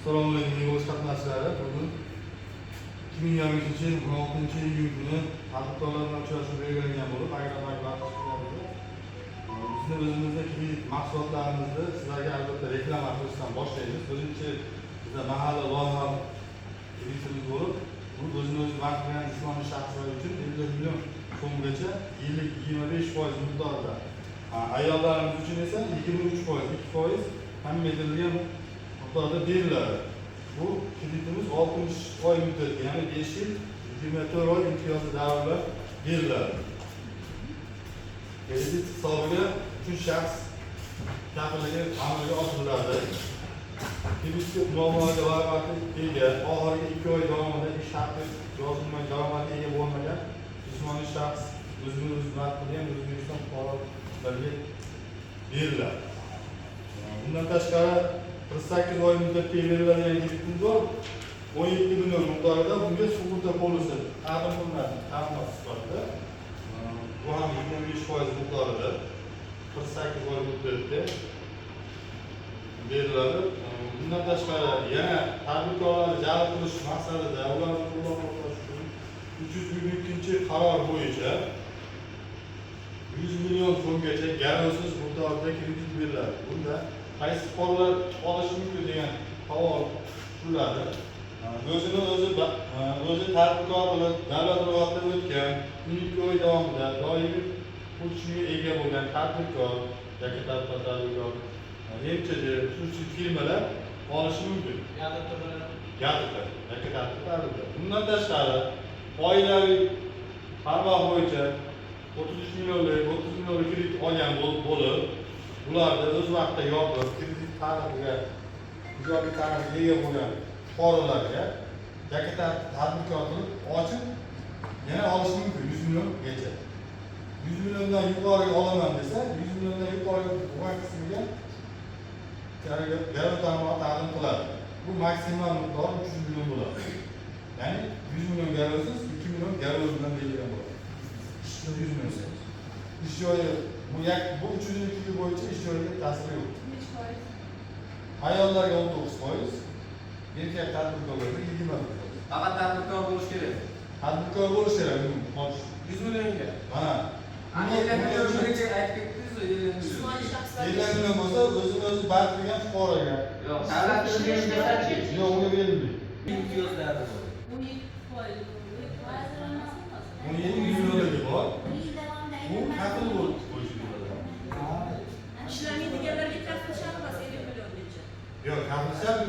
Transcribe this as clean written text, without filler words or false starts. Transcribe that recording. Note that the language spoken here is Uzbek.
Assalomu alaykum yig'ilish qatnashchilari. Bugun 2023 yil 16-iyul kuni tadbirkorlar bilan uchrashuv belgilangan bo'lib, agrar bizni o'zimizda kredit mahsulotlarimizni sizlarga albatta reklama qilishdan boshlaymiz. Birinchi bizda mahalla loyiha kreditimiz bo'lib, bu o'zini-o'zi vaqt bilan jismoniy shaxslar uchun 50 million so'mgacha yillik 25% miqdorida. Ayollarimiz uchun esa 23%, 2% ta'minlangan miqdorda beriladi. Bu kreditimiz 60 oy muddatga, ya'ni 5 yil 24 oy imtiyozli davrlar beriladi. Kredit hisobiga 3 shaxs kafilligi amalga oshiriladi. Kreditga muomalaga vakolatli ega, oxirgi 2 oy davomida ish haqi yozilmagan daromadga ega bo'lmagan jismoniy shaxs o'zini-o'zi vaqt qilgan O'zbekiston fuqarolariga beriladi. Bundan tashqari 48 oy muddatga beriladigan kreditimiz bor. 17 million miqdorida bunga sug'urta polisi taqdim qilinadi, ta'minot sifatida. Bu ham 25% miqdorida 48 oy muddatda beriladi. Bundan tashqari yana tadbirkorlarni jalb qilish maqsadida ularni qo'llab-quvvatlash uchun 322 qaror bo'yicha 100 million so'mgacha garovsiz miqdorda kredit beriladi. Bunda qaysi fuqarolar olishi mumkin degan savol tushiladi. O'zi tadbirkor bo'lib, davlat ro'yxatidan o'tgan 12 oy davomida doimiy o'sishga ega bo'lgan tadbirkor yoki tadbirkor, MCD, xususiy firmalar olishi mumkin. Bundan tashqari oilaviy qaror bo'yicha 33 millionlik kredit olgan bo'lib, ularni o'z vaqtida yopib, kredit tarixiga ijobiy tarixga ega bo'lgan fuqarolarga yoki tadbirkor qilib ochib yana olish mumkin 100 milliongacha. 100 milliondan yuqoriga olaman desa, 100 milliondan yuqoriga bo'lgan qismiga garov ta'minot taqdim qiladi. Bu maksimal miqdor 300 million bo'ladi. Ya'ni 100 million garovsiz, 2 million garov bilan berilgan bo'ladi. 100 million. Ish joyi bu 302 yil bo'yicha ish joyiga ta'siri yo'q. Ayollarga 19%, erkak tadbirkorlarga 20%. Faqat tadbirkor bo'lish kerak. Tadbirkor bo'lish kerak. 100 millionga. Mana. Ana 50 milliongacha aytib ketdingiz-ku, 50 million. 50 million bo'lsa, o'zini-o'zi band qilgan fuqaroga. Yo'q, davlat ishlayapti. Yo'q, unga berilmaydi. Imtiyozlari bor. 17 millionligi bor. Bu kafil bo'lib qo'yish kerak. İşlemeydiganlarga kafil shartmas 50 milliongacha. Yo'q, kafil shart